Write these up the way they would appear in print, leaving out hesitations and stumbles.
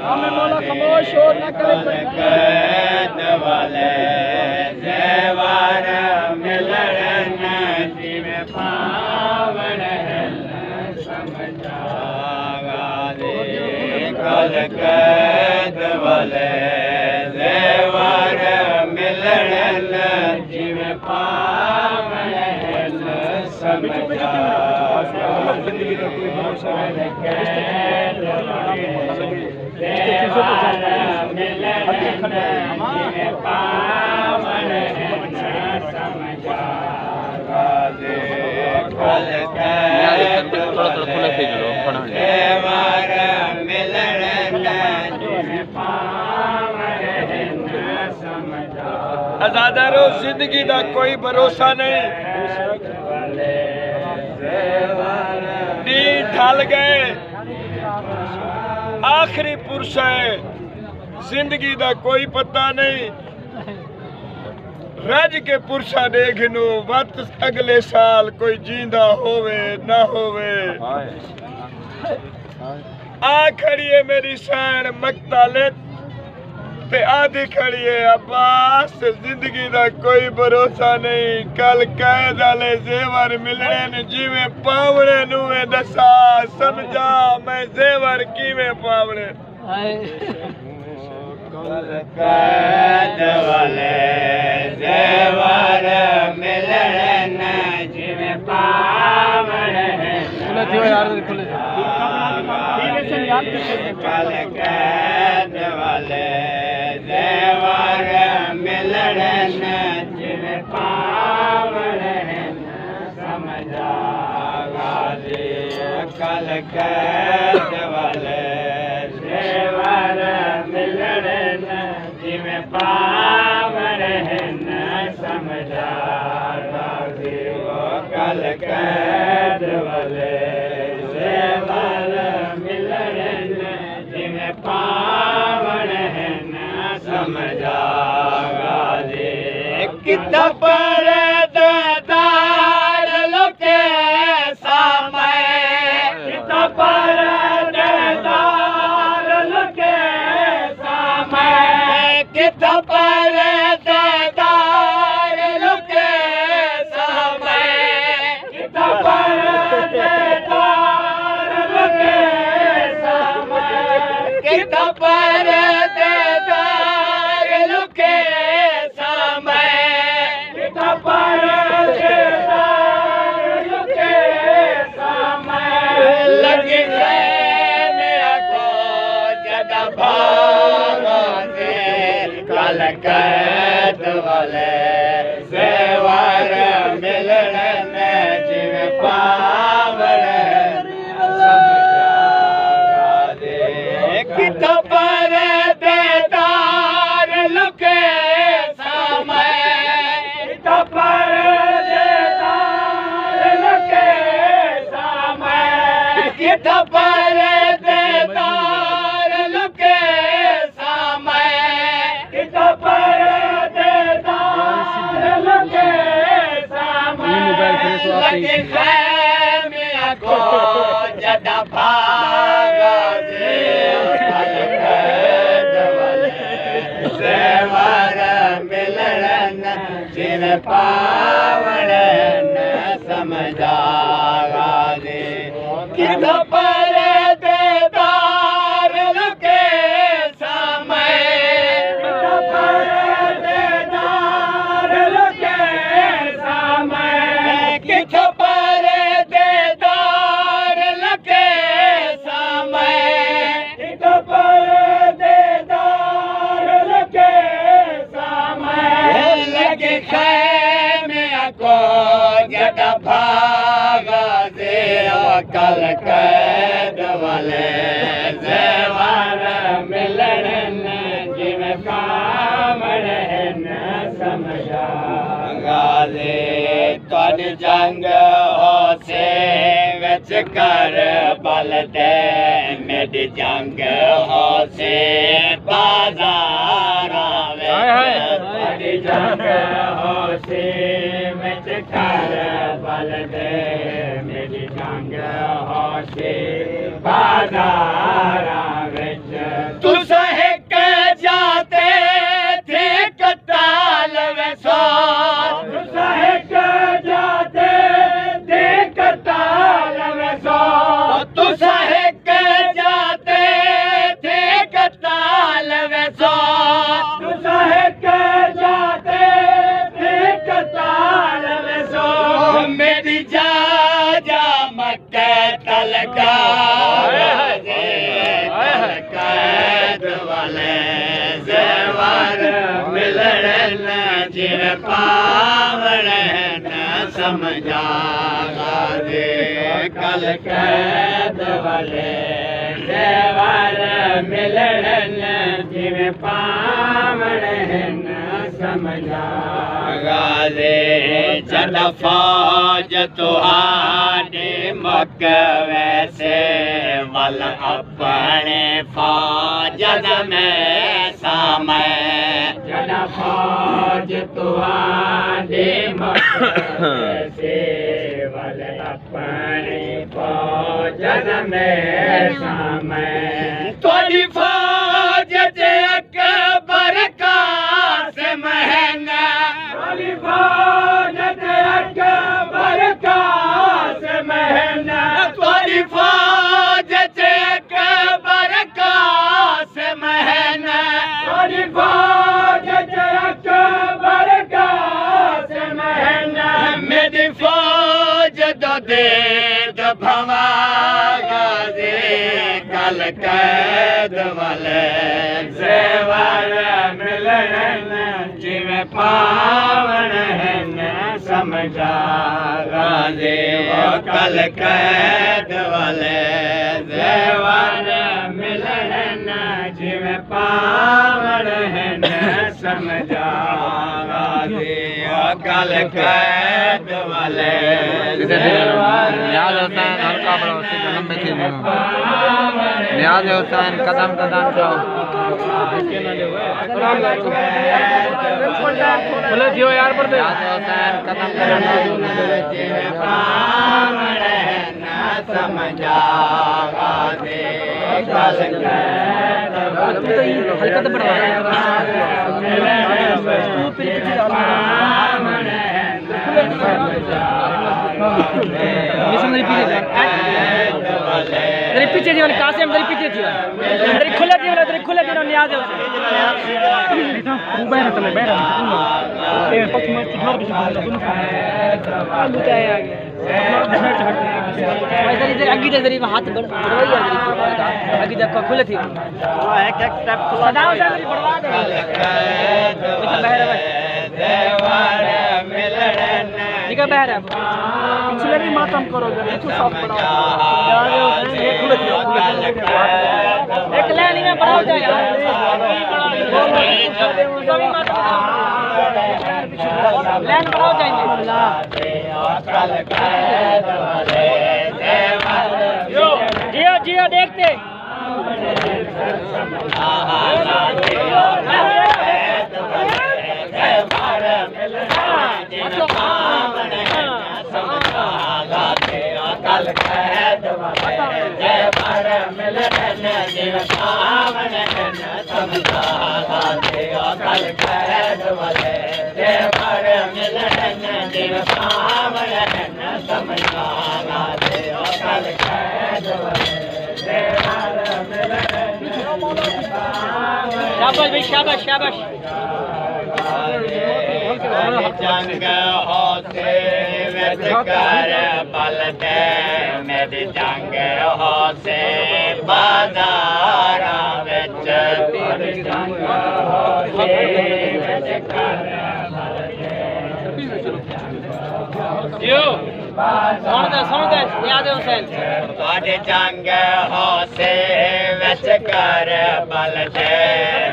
हमें मौला खामोश और न करे वाले जेवर मिलन जीव पावन समझा कल कैद वाले जेवर मिलन जीव पावन समझा आजादारो जिंदगी का कोई भरोसा नहीं, नी ढल गए आखिरी पुरुष है, जिंदगी का कोई पता नहीं। रज के पुरुषा देखनो वत अगले साल कोई जींदा होवे ना होवे। आ खड़ी है मेरी सैन मकतालित ते आधी खड़ी है अब्बास, जिंदगी का कोई भरोसा नहीं। कल कैद वाले जेवर मिलने ने जिवे पावने नुए दसा समझा मैं जेवर किवे पावने। कैद वाले जेवर मिलने ने जिवे पावने कल कैद वाले जेवर मिलने ने जिवे पावने समझा गाजी। कल कैद वाले जेवर मिलने ने जिवे पावने समझा गाजी। कल कैद वाले जेवर मिलने ने जिवे पावने समझा गाजी। कितना परदेदार लुके सामय, कितना परदेदार लुके सामय, कितना परदेदार लुके सामय, कितना परदेदार लुके सामय, कितना परदेदार लुके सामय, कितना परदेदार लुके सामय। लगे मेरा को जदा भागा दे कल कैद वाले जेवर मिलने ने जिव पावन समझा दे। कितना परदेदार लुके सामय, कितना परदेदार लुके सामय, कितना परदेदार लुके सामय, कितना परदेदार लुके सामय। लगे खैमिया को जदा भागा दे कल कैद वाले जेवर मिलने जिव पावन समझा गाजी। कितना परदेदार लुके सामय, कितना परदेदार लुके सामय, कितना परदेदार लुके सामय, कितना परदेदार लुके सामय। लगे खैमिया को जदा भागा दे कल कैद वाले जेवर मिलने ने जिव पावने समझा गाजी। तन जंग हो से विच कर बल दे मेरी जंग हो से बाजार आवे। तन जंग हो से विच कर बल दे मेरी जंग होसे बाजारा विच तुसा हिक जाते थे कताल वैसो तुसा हिक जाते थे कताल वैसो तुसा हिक जाते थे कताल वैसो तुसा हिक जाते थे कताल वैसो मेरी जा मक्के तलका कैद वाले ज़ेवर मिलन जिन पावण न समझा गाजे कल कैद वाले ज़ेवर मिलन जिन पावण न समझा गाजे जद फौज तुहारे मक वैसे वल अपने फौज में समय जद फौज तुहारे मक वैसे वल अपने फौज में समय तोरी फौज जे अकबर का से महंगा तोरी फौज जे अकबर का से महंगा तोरी फौज जे अकबर का से महंगा तोरी फौज जे अकबर का से महंगा मेरी फौज दो दे दो भवा गाजे कल कैद वाले ज़ेवर मिलन जिमें पावन है न समझा गाजे कल कैद वाले ज़ेवर मिलन जिमें पावन है न समझा गाजे कल कैद वाले नियाज़ हुसैन हल्का बड़ा लंबे थे नियाज़ हुसैन कदम कदम जाओ बोले जियो यार पर नियाज़ हुसैन कदम कदम समझा गाजे हल्का तो बढ़वा तेरे पीछे जीवन कासिम तेरे पीछे जीवन तेरे खुले जीवन नियाज़ है बैठ चले बैठ ये पक्ष में घर भी लुटाया आ गया इधर आगे इधर हाथ बढ़वाई आगे जब खुले थी एक एक स्टेप सदाओ से बढ़वा दे निका बहर है पिछले भी मातम करोगे पीछे साफ पड़ा एक लाइन में बढ़ाओ जाए लाइन बढ़ाओ जाएंगे जियो जियो देखते कल कैद वाले मिलन जिन पावन न समझा गाजे कल कैद वाले मिलन जिन पावन न समझा गाजे कल कैद वाले शाबाश भाई शाबाश शाबाश जंग होते विच कर बल दे मेरी जंग होते बाजारा विच जंग होते विच कर बल दे सुन दे नियाज़ हुसैन तुहाडे जंग होते विच कर बल दे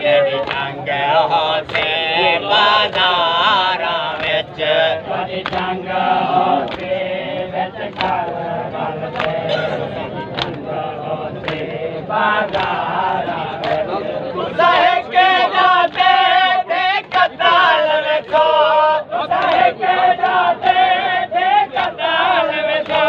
मेरी जंग होते बाजारा विच तुहाडे जंग होते विच कर बल दे जंग होते बाजारा विच के जाते थे कताल वेखो के जाते थे कताल वेखो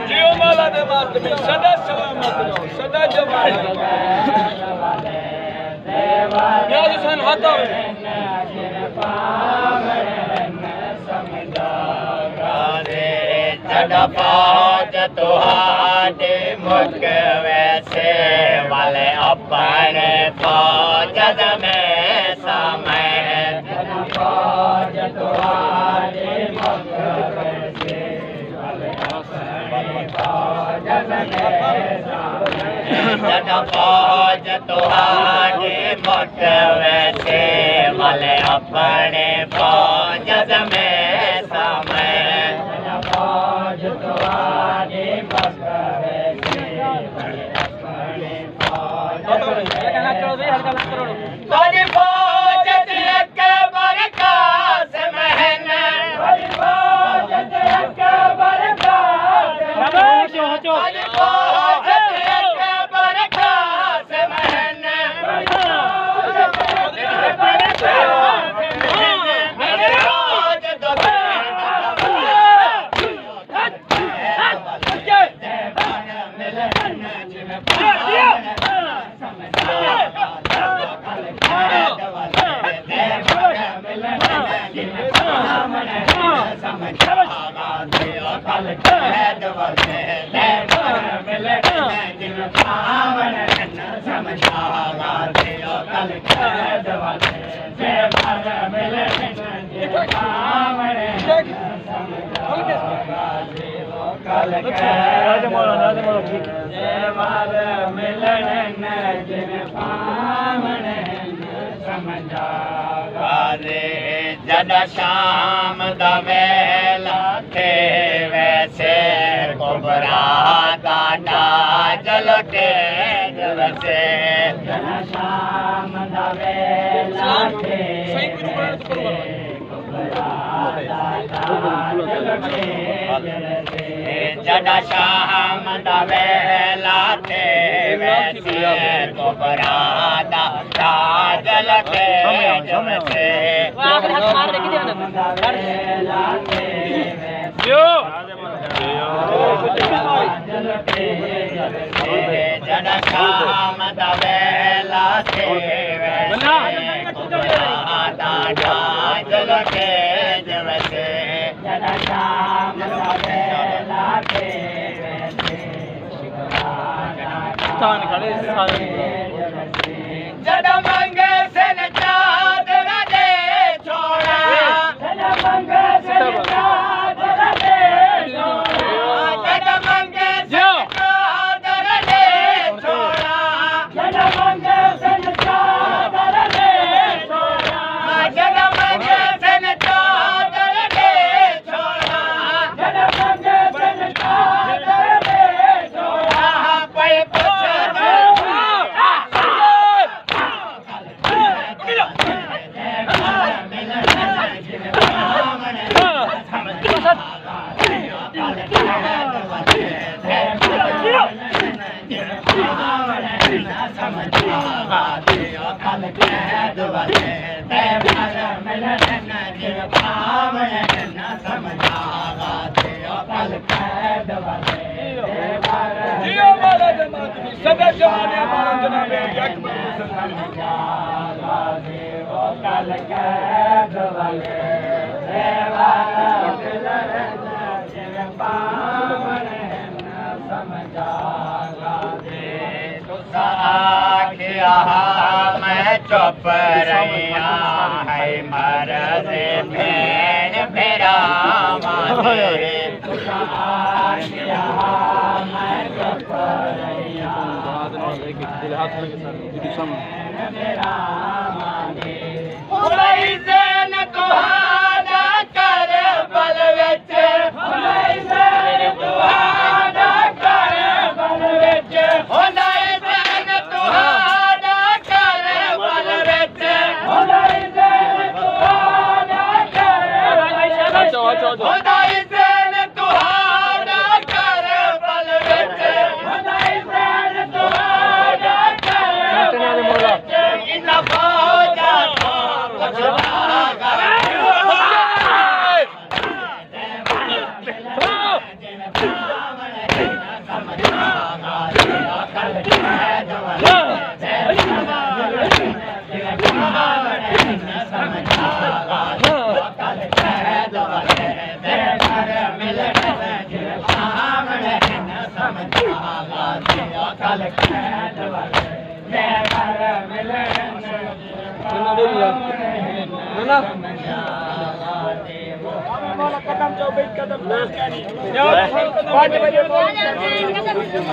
जियो माला दे मातमी सदा सलामत रहो सदा जवान नियाज हुसैन हाथा फौज तुहाडे मुख वैसे वाले अपने फौज में समय फौज तुहाडे मुख वैसे वाले अपने फौज फौज तुहाडे मुख वैसे वाले अपने फौज में समय जद शाम दवेला थे वैसे कोबरा काटा जल के वैसे जद शाम दवेला थे जद शाम दवेला थे वैसे कोबरा काटा जल के वैसे जन शाम दवेला थे जल के जवसे जन शाम दवेला थे जन मंगे से चादर दे छोड़ा जन मंगे से चादर दे छोड़ा जन मंगे से चादर दे छोड़ा जन मंगे से चादर दे छोड़ा जन मंगे से चादर दे छोड़ा जन मंगे से चादर दे छोड़ा पे सदा जवाने हमारा जनाबे अकबर मैं चुप रहिया है मरद भेड़ मेरा माने मैं चुप रहिया मेरा माने हुसैन तुहाडा कर बल विच हुसैन तुहाडा कर बल विच हुसैन तुहाडा कर बल विच हुसैन तुहाडा कर हुसैन तुहाडा कर बल विच हुसैन तुहाडा कर इन फौजा को कुछ ना कल कैद वाले मैं घर मिलन कदम 24 कदम